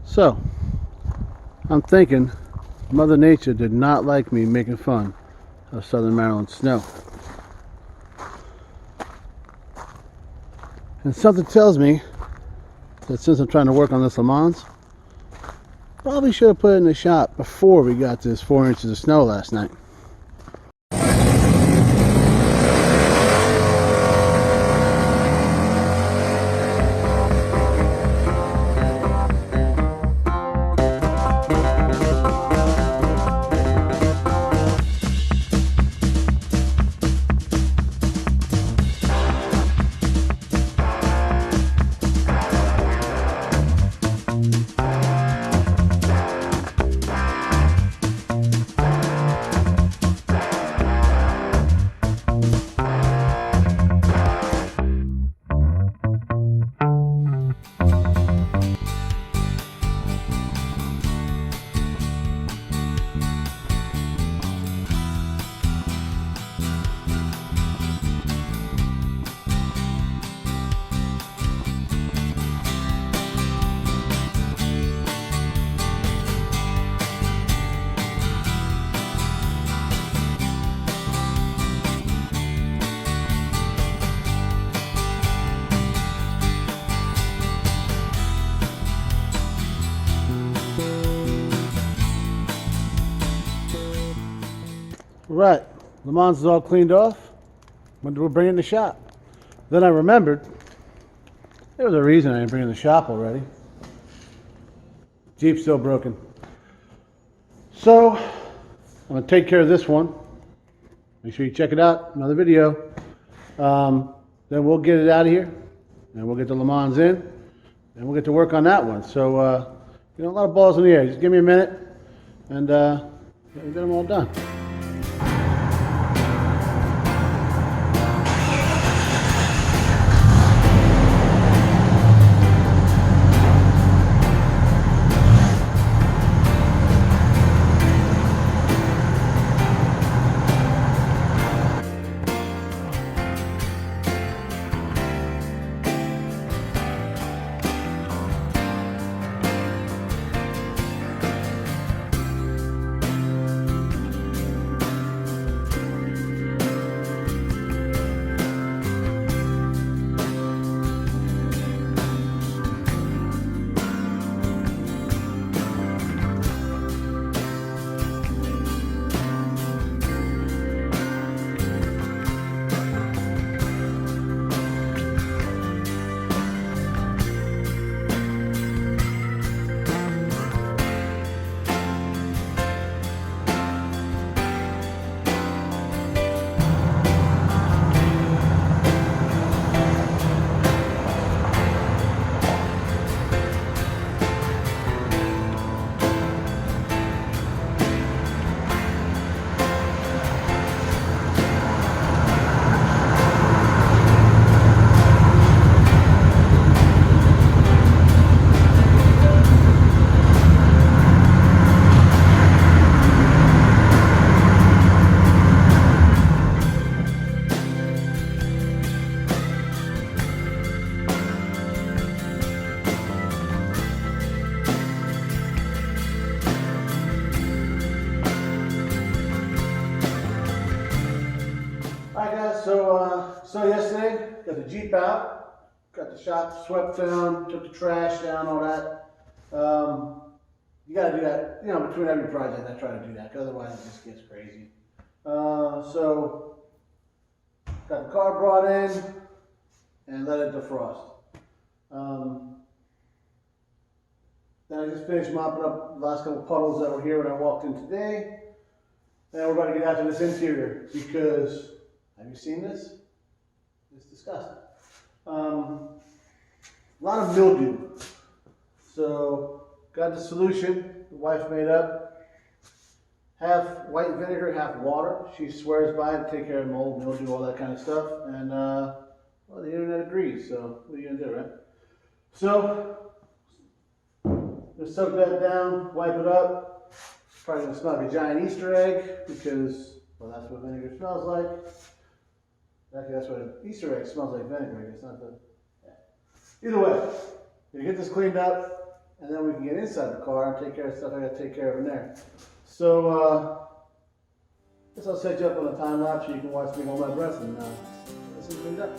So, I'm thinking Mother Nature did not like me making fun of Southern Maryland snow. And something tells me that since I'm trying to work on this LeMans, probably should have put it in the shop before we got this 4 inches of snow last night. Right, LeMans is all cleaned off. When we'll bring it in the shop. Then I remembered there was a reason I didn't bring it in the shop already. Jeep's still broken. So I'm gonna take care of this one. Make sure you check it out. Another video. Then we'll get it out of here, and we'll get the LeMans in, and we'll get to work on that one. So a lot of balls in the air. Just give me a minute, and we'll get them all done. Alright guys, so yesterday, got the Jeep out, got the shop swept down, took the trash down, all that. You gotta do that, between every project I try to do that, because otherwise it just gets crazy. So, got the car brought in, and let it defrost. Then I just finished mopping up the last couple puddles that were here when I walked in today. And we're about to get after this interior, because have you seen this? It's disgusting. A lot of mildew. So, got the solution the wife made up. Half white vinegar, half water. She swears by it to take care of mold, mildew, all that kind of stuff. And, well, the internet agrees, so what are you going to do, right? So, just soak that down, wipe it up. It's probably going to smell like a giant Easter egg, because, well, that's what vinegar smells like. Actually, that's what an Easter egg smells like, vinegar, I guess, not the... Yeah. Either way, you get this cleaned up, and then we can get inside the car and take care of stuff I gotta take care of in there. So, I guess I'll set you up on a time lapse so you can watch me hold my breath and listen to me done.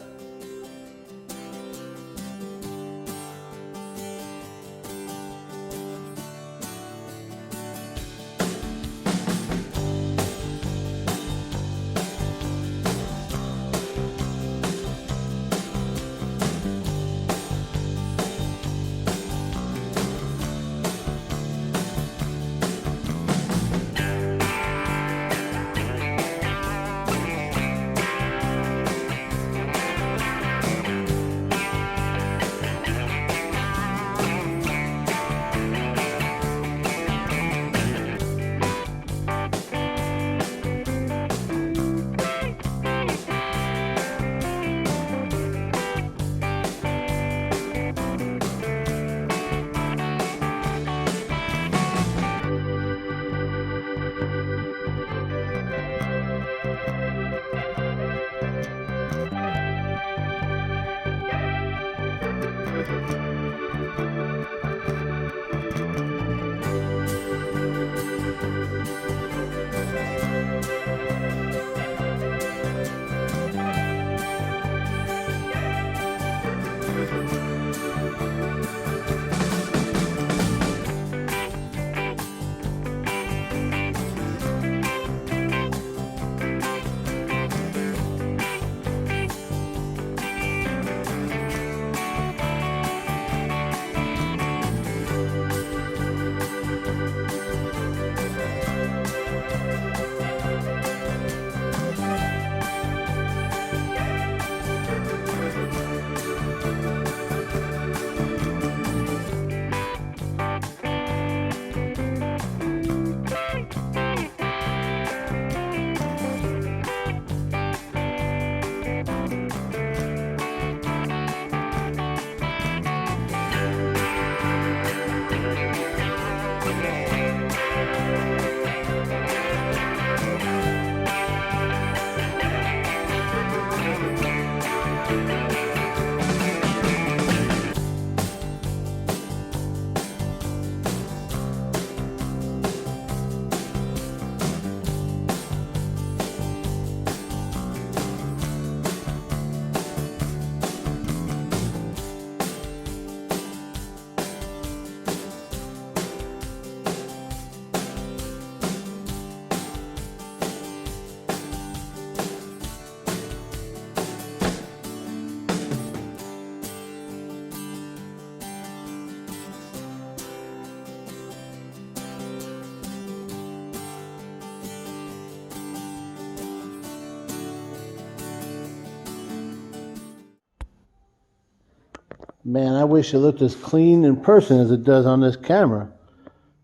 Man, I wish it looked as clean in person as it does on this camera.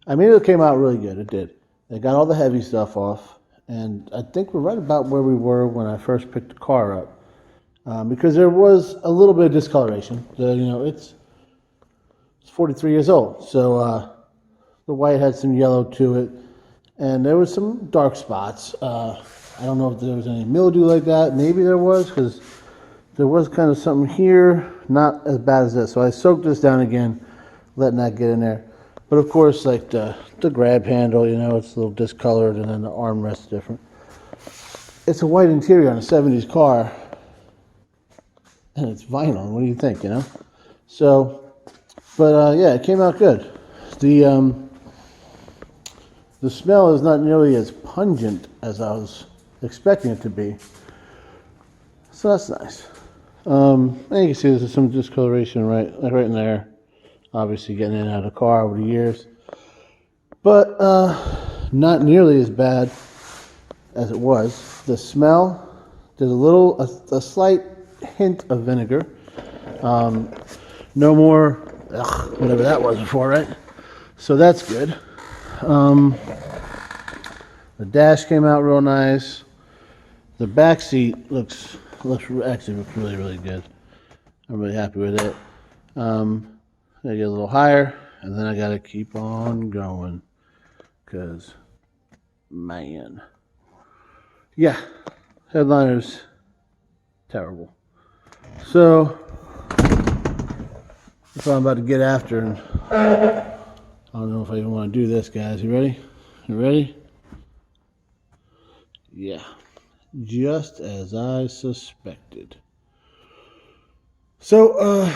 I mean, it came out really good. It did. They got all the heavy stuff off, and I think we're right about where we were when I first picked the car up, because there was a little bit of discoloration. It's 43 years old, so the white had some yellow to it, and there was some dark spots. I don't know if there was any mildew like that. Maybe there was, because there was kind of something here, not as bad as this. So I soaked this down again, letting that get in there. But of course, like the grab handle, it's a little discolored, and then the armrest's different. It's a white interior on a 70s car, and it's vinyl. What do you think, So, but yeah, it came out good. The smell is not nearly as pungent as I was expecting it to be. So that's nice. And you can see there's some discoloration right in there. Obviously getting in and out of the car over the years. But not nearly as bad as it was. The smell, there's a slight hint of vinegar. No more, whatever that was before, right? So that's good. The dash came out real nice. The back seat looks really, really good. I'm really happy with it. I get a little higher, and then I gotta keep on going, because, man, yeah, headliner's terrible. So that's what I'm about to get after and I don't know if I even want to do this, guys. You ready? You ready? Yeah. Just as I suspected. So,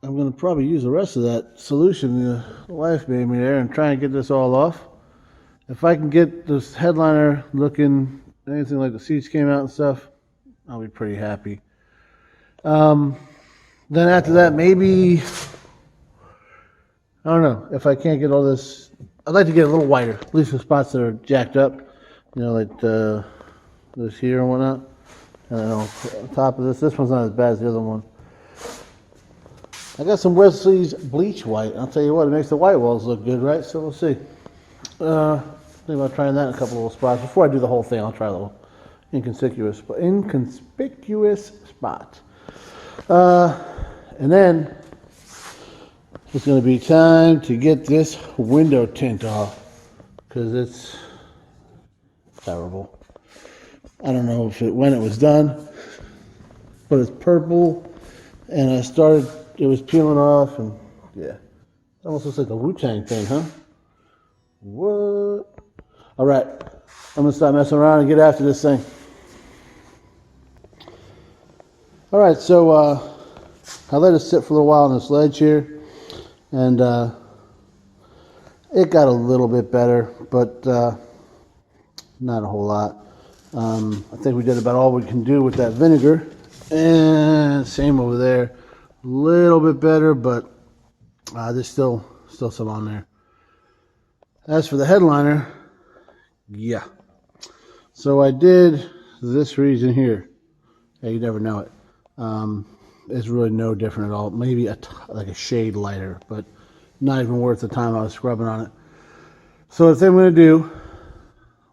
I'm going to probably use the rest of that solution the wife made me there and try and get this all off. If I can get this headliner looking anything like the seats came out and stuff, I'll be pretty happy. Then after that, maybe, I don't know, if I can't get all this, I'd like to get a little wider, at least the spots that are jacked up, you know, like this here and whatnot. And then on top of this one's not as bad as the other one. I got some Wesley's bleach white. I'll tell you what, it makes the white walls look good, right? So we'll see. Think about trying that in a couple little spots. Before I do the whole thing, I'll try a little inconspicuous spot. And then it's going to be time to get this window tint off because it's terrible. I don't know if when it was done, but it's purple, and it was peeling off, and yeah, it almost looks like a Wu-Tang thing, huh? What? All right, I'm gonna stop messing around and get after this thing. All right, so I let it sit for a little while on this ledge here, and it got a little bit better, but not a whole lot. I think we did about all we can do with that vinegar, and same over there. A little bit better, but there's still some on there. As for the headliner, yeah. So I did this region here. Yeah, you never know it. It's really no different at all. Maybe like a shade lighter, but not even worth the time I was scrubbing on it. So the thing I'm going to do,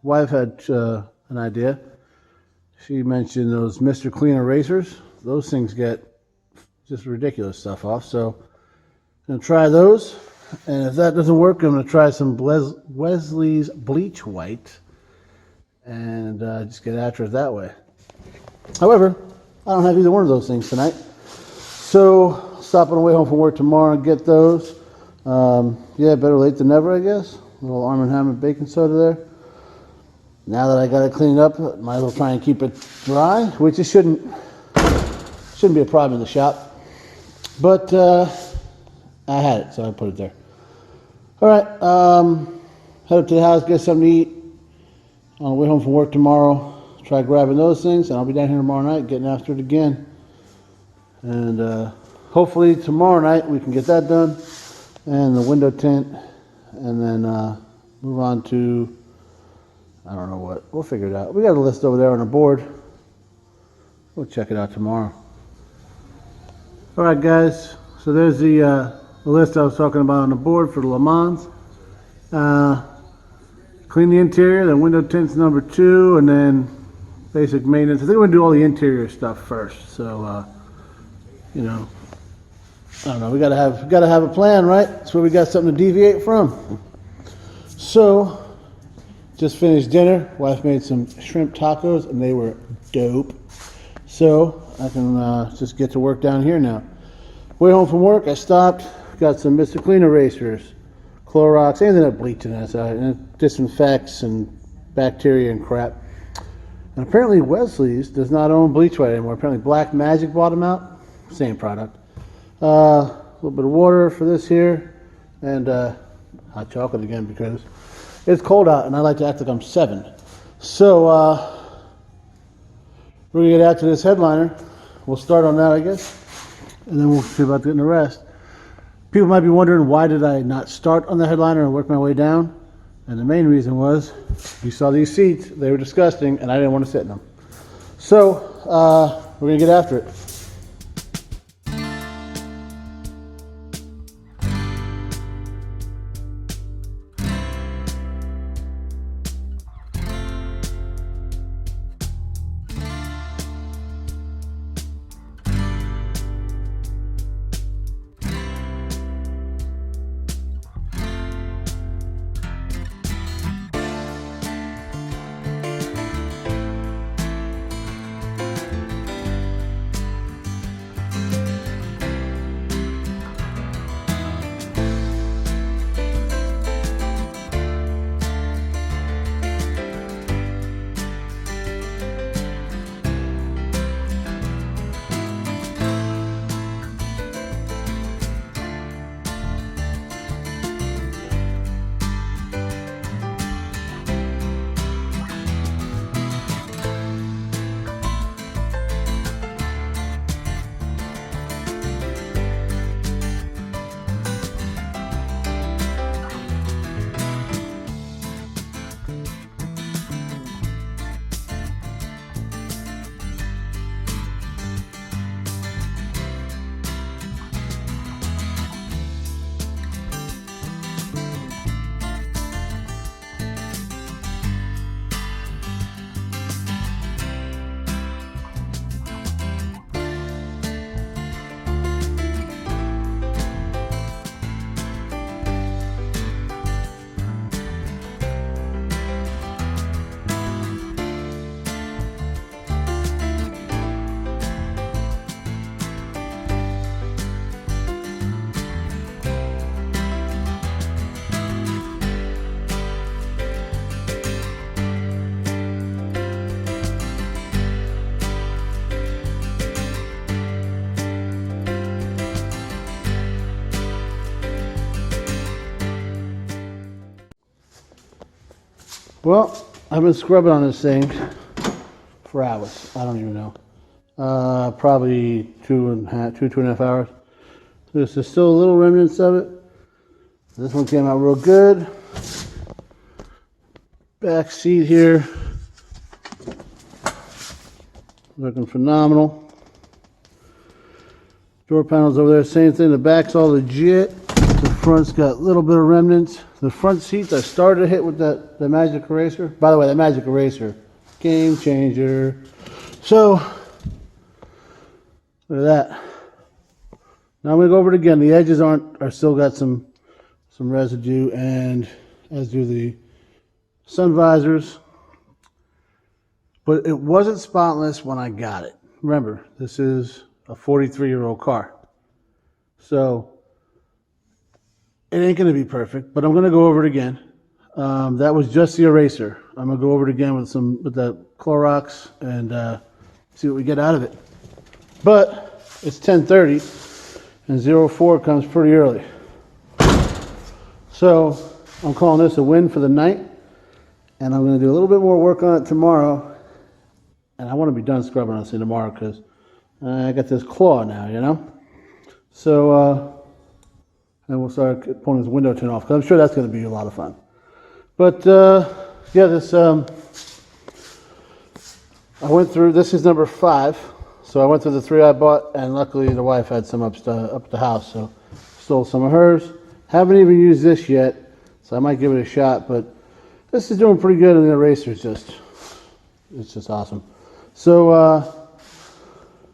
wife had an idea. She mentioned those Mr. Clean erasers. Those things get just ridiculous stuff off. So I'm going to try those. And if that doesn't work, I'm going to try some Wesley's bleach white and just get after it that way. However, I don't have either one of those things tonight. So stop on the way home from work tomorrow and get those. Yeah, better late than never, I guess. A little Arm & Hammer baking soda there. Now that I got it cleaned up, might as well try and keep it dry, which it shouldn't be a problem in the shop. But I had it, so I put it there. All right, head up to the house, get something to eat. On the way home from work tomorrow, try grabbing those things, and I'll be down here tomorrow night getting after it again. And hopefully tomorrow night we can get that done, and the window tint, and then move on to, I don't know what, we'll figure it out. We got a list over there on the board. We'll check it out tomorrow. All right, guys, so there's the list I was talking about on the board for the LeMans. Clean the interior, then window tints number 2, and then basic maintenance. I think we're going to do all the interior stuff first. So, you know, I don't know. We gotta have a plan, right? That's where we got something to deviate from. So, just finished dinner. Wife made some shrimp tacos, and they were dope. So I can just get to work down here now. Way home from work, I stopped. Got some Mr. Clean erasers, Clorox, anything that bleach in that side, and it disinfects and bacteria and crap. And apparently Wesley's does not own bleach white anymore. Apparently Black Magic bought them out. Same product. A little bit of water for this here, and hot chocolate again because it's cold out, and I like to act like I'm 7. So we're gonna get out to this headliner. We'll start on that, I guess, and then we'll see about getting the rest. People might be wondering, why did I not start on the headliner and work my way down? And the main reason was, you saw these seats, they were disgusting, and I didn't want to sit in them. So, we're going to get after it. Well, I've been scrubbing on this thing for hours. I don't even know. Probably two and a half hours. There's still a little remnants of it. This one came out real good. Back seat here, looking phenomenal. Door panels over there, same thing. The back's all legit. The front's got a little bit of remnants. The front seats I started to hit with the magic eraser. By the way, that magic eraser, game changer. So look at that. Now I'm gonna go over it again. The edges are still got some residue, and as do the sun visors. But it wasn't spotless when I got it. Remember, this is a 43-year-old car. So it ain't gonna be perfect, but I'm gonna go over it again. That was just the eraser. I'm gonna go over it again with that Clorox and see what we get out of it. But it's 10:30 and 04 comes pretty early. So I'm calling this a win for the night, and I'm gonna do a little bit more work on it tomorrow. And I want to be done scrubbing on this thing tomorrow because I got this claw now, you know? So, and we'll start pulling this window tint off because I'm sure that's going to be a lot of fun. But, yeah, I went through, this is number 5. So I went through the 3 I bought, and luckily the wife had some up at the house, so stole some of hers. Haven't even used this yet, so I might give it a shot, but this is doing pretty good, and the eraser is it's just awesome. So,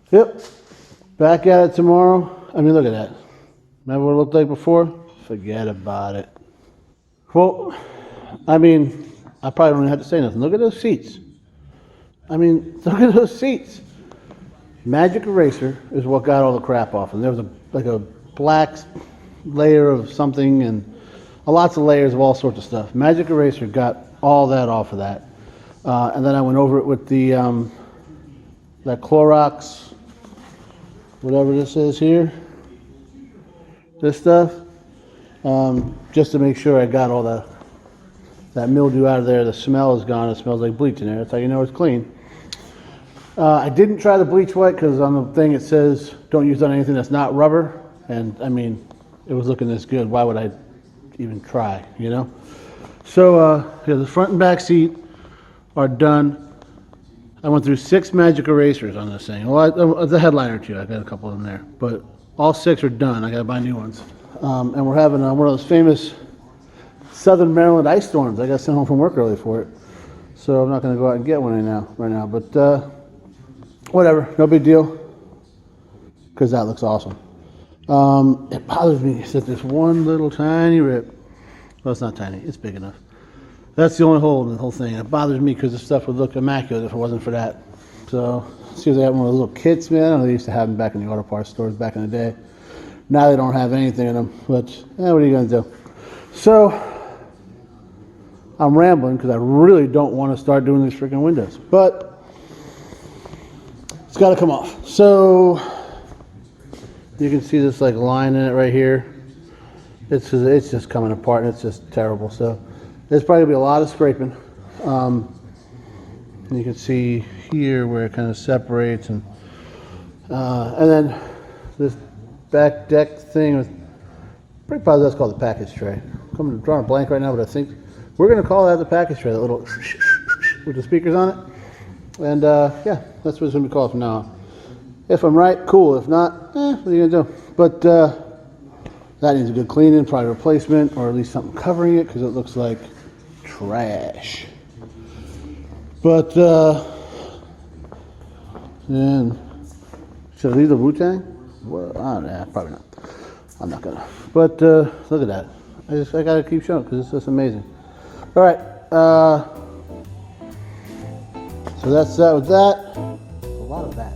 yep, back at it tomorrow. I mean, look at that. Remember what it looked like before? Forget about it. Well, I mean, I probably don't even have to say nothing. Look at those seats. I mean, look at those seats. Magic eraser is what got all the crap off. And there was like a black layer of something and lots of layers of all sorts of stuff. Magic eraser got all that off of that. And then I went over it with the that Clorox, whatever this is here, this stuff, just to make sure I got all that mildew out of there. The smell is gone. It smells like bleach in there. That's how you know it's clean. I didn't try the bleach white because on the thing it says don't use on anything that's not rubber, and I mean it was looking this good. Why would I even try, you know? So yeah, the front and back seat are done. I went through 6 magic erasers on this thing. Well, the headliner too, I got a couple of them there, but all 6 are done. I gotta buy new ones. And we're having one of those famous Southern Maryland ice storms. I got sent home from work early for it, so I'm not gonna go out and get one right now. But whatever, no big deal, because that looks awesome. It bothers me that this one little tiny rip. Well, it's not tiny. It's big enough. That's the only hole in the whole thing. It bothers me because the stuff would look immaculate if it wasn't for that. So, see if they have one of those little kits, man. I know they used to have them back in the auto parts stores back in the day. Now they don't have anything in them, but what are you going to do? So, I'm rambling because I really don't want to start doing these freaking windows, but it's got to come off. So, you can see this like line in it right here. It's just coming apart and it's just terrible. So, there's probably going to be a lot of scraping. And you can see here where it kind of separates, and then this back deck thing was pretty positive that's called the package tray. I'm drawing a blank right now, but I think we're going to call that the package tray, that little with the speakers on it. And yeah, that's what it's going to be called from now on. If I'm right, cool. If not, what are you going to do? But that needs a good cleaning, probably replacement, or at least something covering it because it looks like trash. But and should I leave the Wu-Tang? Well, probably not. I'm not gonna. But look at that. I gotta keep showing because it's just amazing. All right. So that's that with that. A lot of that.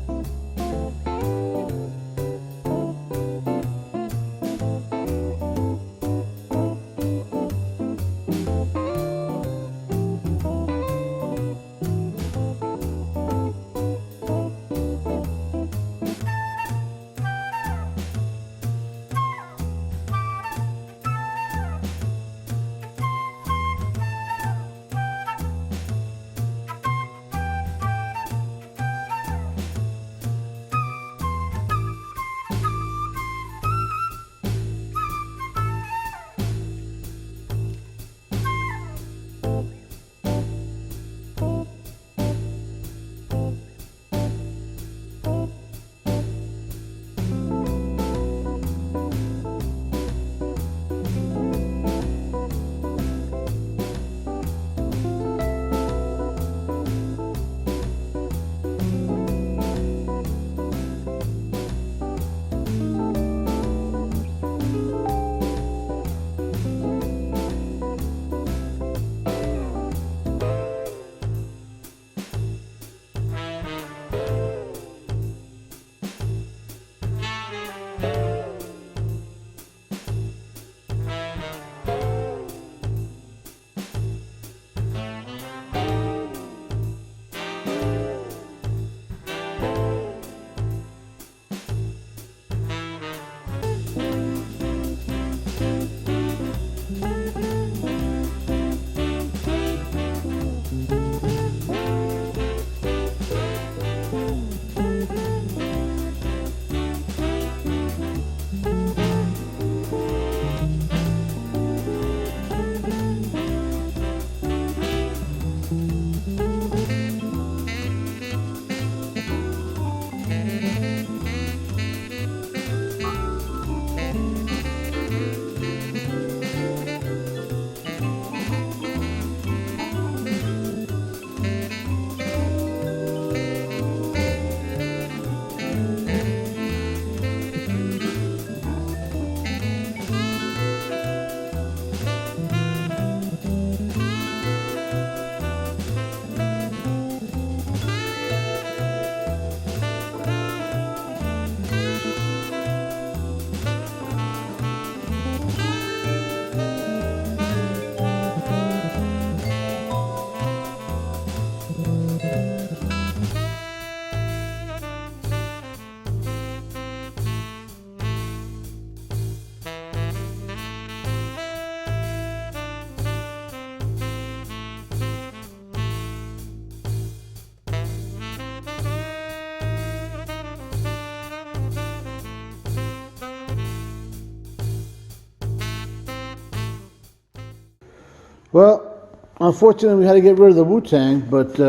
Well, unfortunately, we had to get rid of the Wu-Tang, but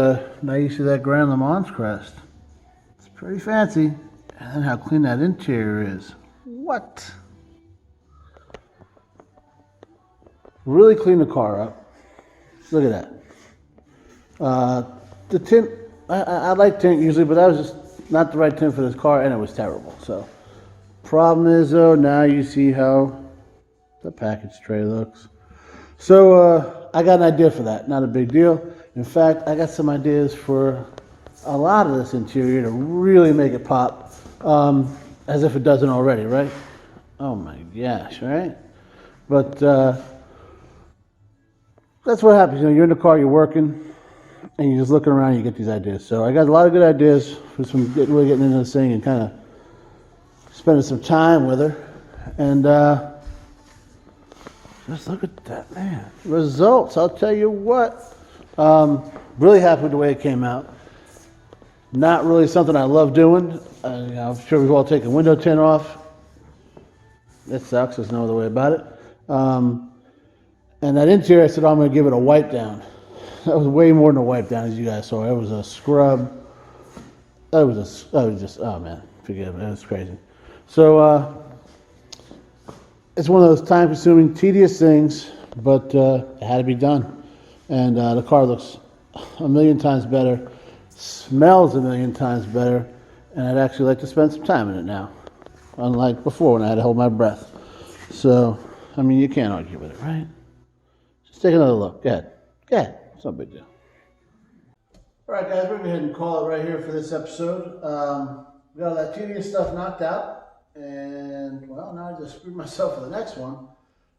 now you see that Grand LeMans crest. It's pretty fancy. And then how clean that interior is. What? Really clean the car up. Look at that. The tint, I like tint usually, but that was just not the right tint for this car, and it was terrible. So, problem is though, now you see how the package tray looks. So, I got an idea for that. Not a big deal. In fact, I got some ideas for a lot of this interior to really make it pop, as if it doesn't already, right? Oh my gosh, right? But that's what happens. You know, you're in the car, you're working, and you're just looking around, and you get these ideas. So I got a lot of good ideas for really getting into this thing and kind of spending some time with her. And just look at that, man. Results, I'll tell you what. Really happy with the way it came out. Not really something I love doing. I'm sure we've all taken window tint off. It sucks, there's no other way about it. And that interior, I said, I'm going to give it a wipe down. That was way more than a wipe down, as you guys saw. It was a scrub. That was just, oh man, forgive me, it was crazy. So, it's one of those time-consuming, tedious things, but it had to be done. And the car looks a million times better, smells a million times better, and I'd actually like to spend some time in it now, unlike before when I had to hold my breath. So, I mean, you can't argue with it, right? Just take another look. Go ahead. Go ahead. It's no big deal. All right, guys, we're going to go ahead and call it right here for this episode. We got all that tedious stuff knocked out. And, well, now I just screwed myself for the next one.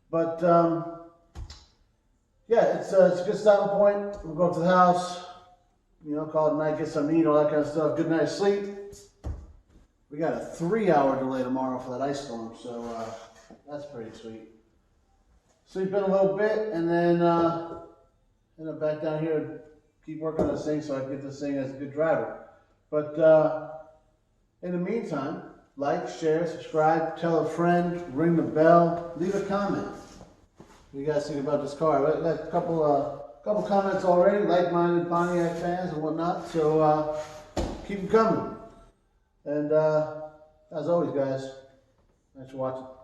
But, yeah, it's a good stopping point. We'll go up to the house, you know, call it a night, get some meat, all that kind of stuff. Good night's sleep. We got a 3-hour delay tomorrow for that ice storm, so that's pretty sweet. Sleep in a little bit, and then end up back down here and keep working on this thing so I can get this thing as a good driver. But in the meantime, like, share, subscribe, tell a friend, ring the bell, leave a comment. What do you guys think about this car? I got a couple comments already, like-minded Pontiac fans and whatnot, so keep them coming. And as always, guys, thanks for watching.